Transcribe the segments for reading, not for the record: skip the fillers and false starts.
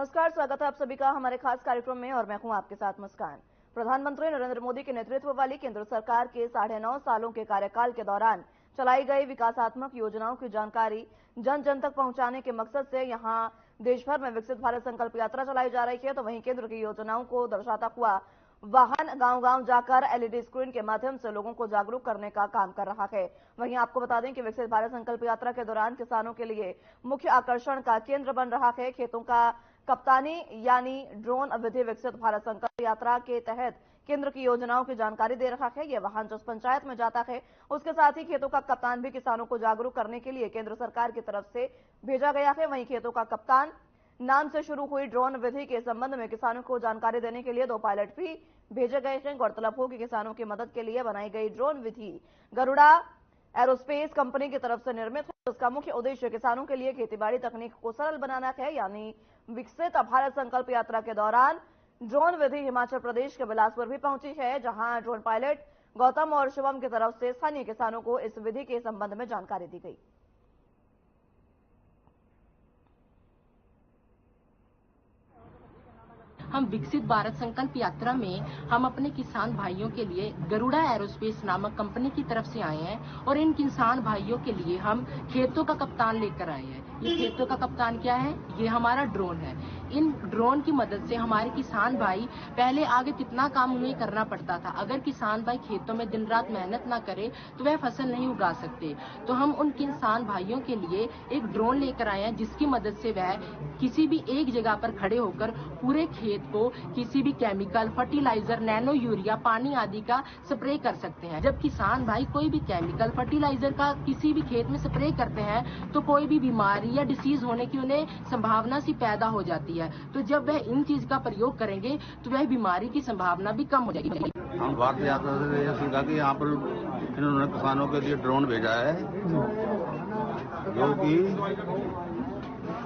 नमस्कार, स्वागत है आप सभी का हमारे खास कार्यक्रम में और मैं हूं आपके साथ मुस्कान। प्रधानमंत्री नरेंद्र मोदी के नेतृत्व वाली केंद्र सरकार के 9.5 सालों के कार्यकाल के दौरान चलाई गई विकासात्मक योजनाओं की जानकारी जन जन तक पहुंचाने के मकसद से यहां देश भर में विकसित भारत संकल्प यात्रा चलाई जा रही है। तो वहीं केंद्र की योजनाओं को दर्शाता हुआ वाहन गांव-गांव जाकर एलईडी स्क्रीन के माध्यम से लोगों को जागरूक करने का काम कर रहा है। वहीं आपको बता दें कि विकसित भारत संकल्प यात्रा के दौरान किसानों के लिए मुख्य आकर्षण का केंद्र बन रहा है खेतों का कप्तानी यानी ड्रोन विधि। विकसित भारत संकल्प यात्रा के तहत केंद्र की योजनाओं की जानकारी दे रहा है। यह वाहन जिस पंचायत में जाता है उसके साथ ही खेतों का कप्तान भी किसानों को जागरूक करने के लिए केंद्र सरकार की तरफ से भेजा गया है। वहीं खेतों का कप्तान नाम से शुरू हुई ड्रोन विधि के संबंध में किसानों को जानकारी देने के लिए 2 पायलट भी भेजे गए हैं। गौरतलब हो कि किसानों की मदद के लिए बनाई गई ड्रोन विधि गरुड़ा एरोस्पेस कंपनी की तरफ से निर्मित है। उसका मुख्य उद्देश्य किसानों के लिए खेतीबाड़ी तकनीक को सरल बनाना है। यानी विकसित भारत संकल्प यात्रा के दौरान ड्रोन विधि हिमाचल प्रदेश के बिलासपुर भी पहुंची है, जहां ड्रोन पायलट गौतम और शिवम की तरफ से स्थानीय किसानों को इस विधि के संबंध में जानकारी दी गई। हम विकसित भारत संकल्प यात्रा में हम अपने किसान भाइयों के लिए गरुड़ा एरोस्पेस नामक कंपनी की तरफ से आए हैं और इन किसान भाइयों के लिए हम खेतों का कप्तान लेकर आए हैं। ये खेतों का कप्तान क्या है? ये हमारा ड्रोन है। इन ड्रोन की मदद से हमारे किसान भाई पहले आगे कितना काम उन्हें करना पड़ता था। अगर किसान भाई खेतों में दिन रात मेहनत ना करे तो वह फसल नहीं उगा सकते। तो हम उन किसान भाइयों के लिए एक ड्रोन लेकर आए हैं, जिसकी मदद से वह किसी भी एक जगह पर खड़े होकर पूरे खेत को किसी भी केमिकल, फर्टिलाइजर, नैनो यूरिया, पानी आदि का स्प्रे कर सकते हैं। जब किसान भाई कोई भी केमिकल, फर्टिलाइजर का किसी भी खेत में स्प्रे करते हैं तो कोई भी बीमारी या डिसीज होने की उन्हें संभावना सी पैदा हो जाती है। तो जब वह इन चीज का प्रयोग करेंगे तो वह बीमारी की संभावना भी कम हो जाएगी। हम भारतीय यात्रा से यह सीखा कि यहाँ पर इन्होंने किसानों के लिए ड्रोन भेजा है, जो कि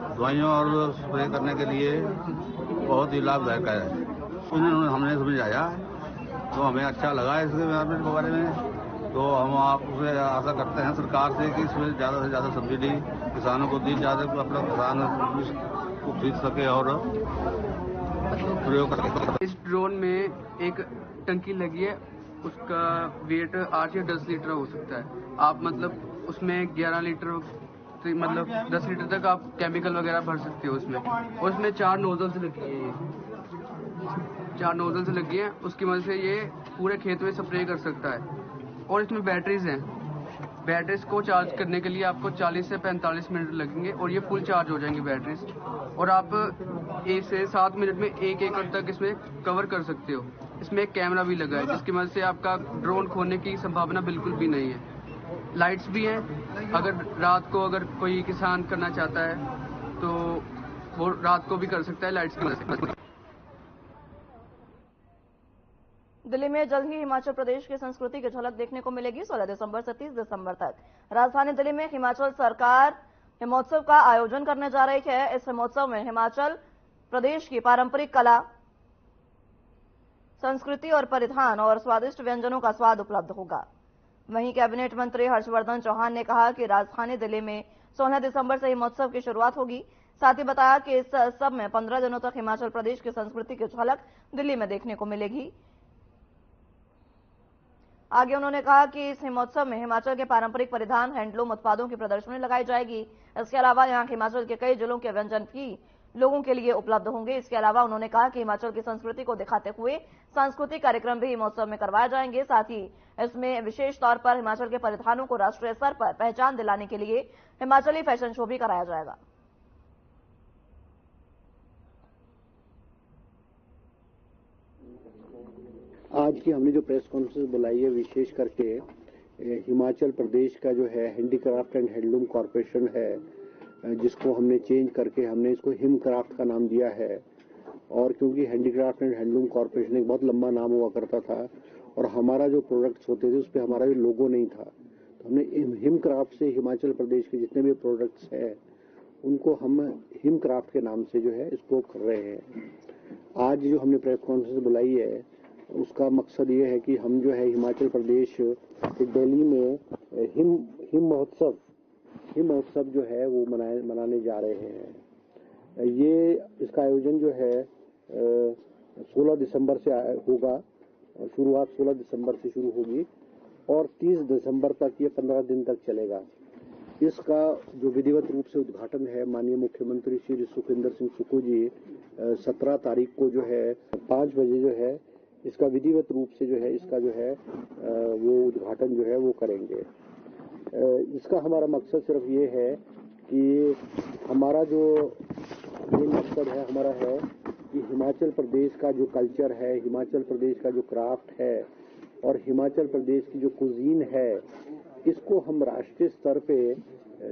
दवाइयों और स्प्रे करने के लिए बहुत ही लाभदायक है। इन्होंने हमने समझाया तो हमें अच्छा लगा इसके बारे में। तो हम आपसे आशा करते हैं सरकार से कि इसमें ज़्यादा से ज़्यादा सब्सिडी किसानों को दी जाए, अपना किसान को खरीद सके और प्रयोग कर सके। इस ड्रोन में एक टंकी लगी है, उसका वेट 8 या 10 लीटर हो सकता है। आप मतलब उसमें 11 लीटर मतलब 10 लीटर तक आप केमिकल वगैरह भर सकते हो उसमें। और उसमें 4 नोजल्स लगी है, ये 4 नोजल्स लगी है। उसकी वजह से ये पूरे खेत में स्प्रे कर सकता है। और इसमें बैटरीज हैं। बैटरीज को चार्ज करने के लिए आपको 40 से 45 मिनट लगेंगे और ये फुल चार्ज हो जाएंगी बैटरीज। और आप 1 से 7 मिनट में 1 एकड़ तक इसमें कवर कर सकते हो। इसमें एक कैमरा भी लगा है, जिसकी मदद से आपका ड्रोन खोने की संभावना बिल्कुल भी नहीं है। लाइट्स भी हैं, अगर रात को अगर कोई किसान करना चाहता है तो वो रात को भी कर सकता है लाइट्स की मदद से। दिल्ली में जल्द ही हिमाचल प्रदेश की संस्कृति की झलक देखने को मिलेगी। 16 दिसंबर से 30 दिसंबर तक राजधानी दिल्ली में हिमाचल सरकार हिमोत्सव का आयोजन करने जा रही है। इस हिमोत्सव में हिमाचल प्रदेश की पारंपरिक कला, संस्कृति और परिधान और स्वादिष्ट व्यंजनों का स्वाद उपलब्ध होगा। वहीं कैबिनेट मंत्री हर्षवर्धन चौहान ने कहा कि राजधानी दिल्ली में 16 दिसंबर से हिमोत्सव की शुरुआत होगी। साथ ही बताया कि इस सब में 15 दिनों तक हिमाचल प्रदेश की संस्कृति की झलक दिल्ली में देखने को मिलेगी। आगे उन्होंने कहा कि इस हिमोत्सव में हिमाचल के पारंपरिक परिधान, हैंडलूम उत्पादों की प्रदर्शनी लगाई जाएगी। इसके अलावा यहां हिमाचल के कई जिलों के व्यंजन भी लोगों के लिए उपलब्ध होंगे। इसके अलावा उन्होंने कहा कि हिमाचल की संस्कृति को दिखाते हुए सांस्कृतिक कार्यक्रम भी हिमोत्सव में करवाए जाएंगे। साथ ही इसमें विशेष तौर पर हिमाचल के परिधानों को राष्ट्रीय स्तर पर पहचान दिलाने के लिए हिमाचली फैशन शो भी कराया जाएगा। आज की हमने जो प्रेस कॉन्फ्रेंस बुलाई है, विशेष करके हिमाचल प्रदेश का जो है हैंडीक्राफ्ट एंड हैंडलूम कॉरपोरेशन है, जिसको हमने चेंज करके हमने इसको हिम क्राफ्ट का नाम दिया है। और क्योंकि हैंडीक्राफ्ट एंड हैंडलूम कॉरपोरेशन एक बहुत लंबा नाम हुआ करता था और हमारा जो प्रोडक्ट्स होते थे उस पर हमारा भी लोगो नहीं था, तो हमने हिम क्राफ्ट से हिमाचल प्रदेश के जितने भी प्रोडक्ट्स हैं उनको हम हिम क्राफ्ट के नाम से जो है इसको कर रहे हैं। आज जो हमने प्रेस कॉन्फ्रेंस बुलाई है उसका मकसद ये है कि हम जो है हिमाचल प्रदेश दिल्ली में हिम महोत्सव जो है वो मनाने जा रहे हैं। ये इसका आयोजन जो है 16 दिसंबर से होगा। शुरुआत 16 दिसंबर से शुरू होगी और 30 दिसंबर तक ये 15 दिन तक चलेगा। इसका जो विधिवत रूप से उद्घाटन है माननीय मुख्यमंत्री श्री सुखविंदर सिंह सुक्खू जी 17 तारीख को जो है 5 बजे जो है इसका विधिवत रूप से जो है इसका जो है वो उद्घाटन जो है वो करेंगे। इसका हमारा मकसद सिर्फ ये है कि हमारा जो मेन मकसद है हमारा है कि हिमाचल प्रदेश का जो कल्चर है, हिमाचल प्रदेश का जो क्राफ्ट है और हिमाचल प्रदेश की जो कुजीन है, इसको हम राष्ट्रीय स्तर पे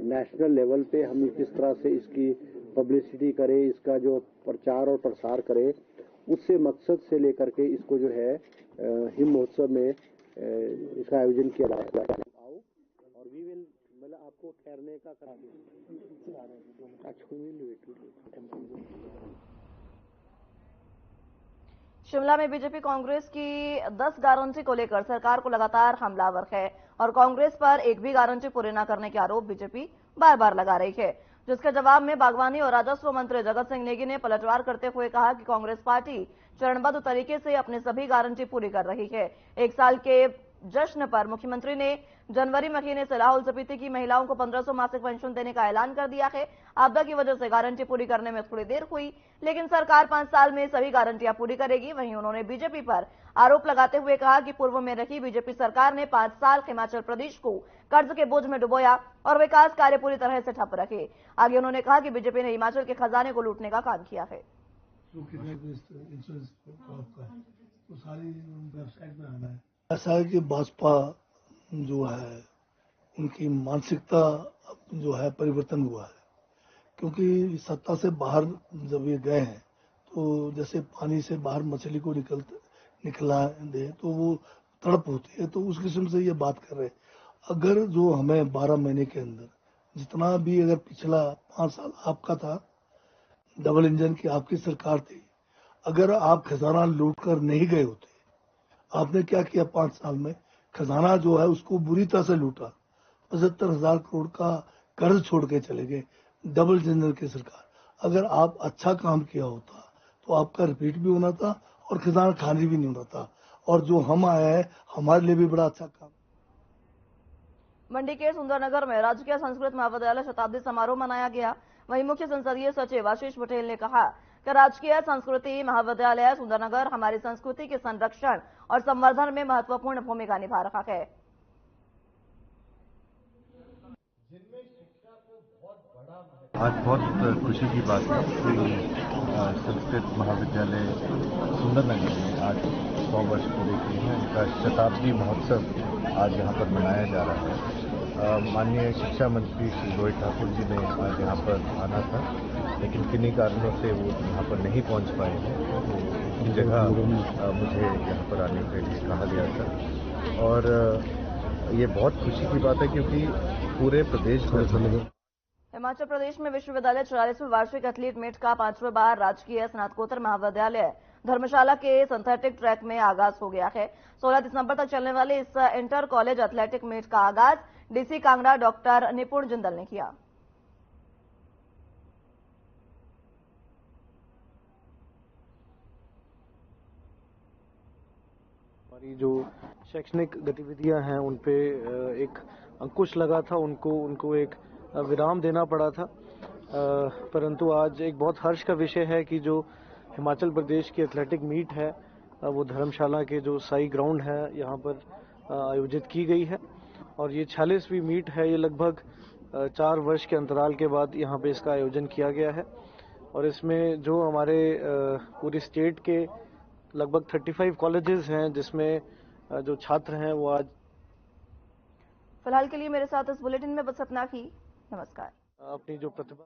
नेशनल लेवल पे हम किस तरह से इसकी पब्लिसिटी करें, इसका जो प्रचार और प्रसार करें, उससे मकसद से लेकर के इसको जो है हिम महोत्सव में इसका आयोजन किया जाएगा। आओ और वी विल मतलब आपको ठहरने का करा शिमला में बीजेपी कांग्रेस की 10 गारंटी को लेकर सरकार को लगातार हमलावर है और कांग्रेस पर एक भी गारंटी पूरी न करने के आरोप बीजेपी बार बार लगा रही है, जिसके जवाब में बागवानी और राजस्व मंत्री जगत सिंह नेगी ने पलटवार करते हुए कहा कि कांग्रेस पार्टी चरणबद्ध तरीके से अपनी सभी गारंटी पूरी कर रही है। 1 साल के जश्न पर मुख्यमंत्री ने जनवरी महीने से लाहौल स्पीति की महिलाओं को 1500 मासिक पेंशन देने का ऐलान कर दिया है। आपदा की वजह से गारंटी पूरी करने में थोड़ी देर हुई, लेकिन सरकार 5 साल में सभी गारंटियां पूरी करेगी। वहीं उन्होंने बीजेपी पर आरोप लगाते हुए कहा कि पूर्व में रही बीजेपी सरकार ने 5 साल हिमाचल प्रदेश को कर्ज के बोझ में डुबोया और विकास कार्य पूरी तरह से ठप रखे। आगे उन्होंने कहा कि बीजेपी ने हिमाचल के खजाने को लूटने का काम किया है। तो सारी वेबसाइट में आना है। ऐसा है कि भाजपा जो है उनकी मानसिकता जो है परिवर्तन हुआ है, क्योंकि सत्ता से बाहर जब ये गए हैं तो जैसे पानी से बाहर मछली को निकला दे तो वो तड़प होती है, तो उस किस्म से ये बात कर रहे हैं। अगर जो हमें 12 महीने के अंदर जितना भी अगर पिछला 5 साल आपका था, डबल इंजन की आपकी सरकार थी, अगर आप खजाना लूट कर नहीं गए होते, आपने क्या किया 5 साल में? खजाना जो है उसको बुरी तरह से लूटा, 75,000 करोड़ का कर्ज छोड़ के चले गए डबल इंजन की सरकार। अगर आप अच्छा काम किया होता तो आपका रिपीट भी होना था और खजाना खाली भी नहीं होना था, और जो हम आए हैं हमारे लिए भी बड़ा अच्छा काम। मंडी के सुंदरनगर में राजकीय संस्कृत महाविद्यालय शताब्दी समारोह मनाया गया। वहीं मुख्य संसदीय सचिव आशीष पटेल ने कहा कि राजकीय संस्कृति महाविद्यालय सुंदरनगर हमारी संस्कृति के संरक्षण और संवर्धन में महत्वपूर्ण भूमिका निभा रहा है। आज बहुत खुशी की बात है कि संस्कृत महाविद्यालय सुंदरनगर में आज 100 वर्ष पूरे किए हैं। उनका शताब्दी महोत्सव आज यहाँ पर मनाया जा रहा है। माननीय शिक्षा मंत्री श्री रोहित ठाकुर जी ने आज यहाँ पर आना था, लेकिन किन्हीं कारणों से वो यहाँ पर नहीं पहुँच पाए हैं, तो उनकी जगह मुझे यहाँ पर आने के लिए कहा गया था। और ये बहुत खुशी की बात है क्योंकि पूरे प्रदेश भर हिमाचल प्रदेश में विश्वविद्यालय 44वें वार्षिक एथलीट मीट का 5वें बार राजकीय स्नातकोत्तर महाविद्यालय धर्मशाला के सिंथेटिक ट्रैक में आगाज हो गया है। 16 दिसंबर तक चलने वाले इस इंटर कॉलेज एथलेटिक मीट का आगाज डीसी कांगड़ा डॉक्टर निपुण जिंदल ने किया। हमारी जो शैक्षणिक गतिविधियां हैं उन पे एक अंकुश लगा था, उनको एक विराम देना पड़ा था, परंतु आज एक बहुत हर्ष का विषय है कि जो हिमाचल प्रदेश की एथलेटिक मीट है वो धर्मशाला के जो साई ग्राउंड है यहाँ पर आयोजित की गई है। और ये 46वीं मीट है। ये लगभग 4 वर्ष के अंतराल के बाद यहाँ पे इसका आयोजन किया गया है और इसमें जो हमारे पूरी स्टेट के लगभग 35 कॉलेजेस हैं जिसमें जो छात्र हैं वो आज। फिलहाल के लिए मेरे साथ इस बुलेटिन में बस इतना ही। नमस्कार। अपनी जो प्रतिभा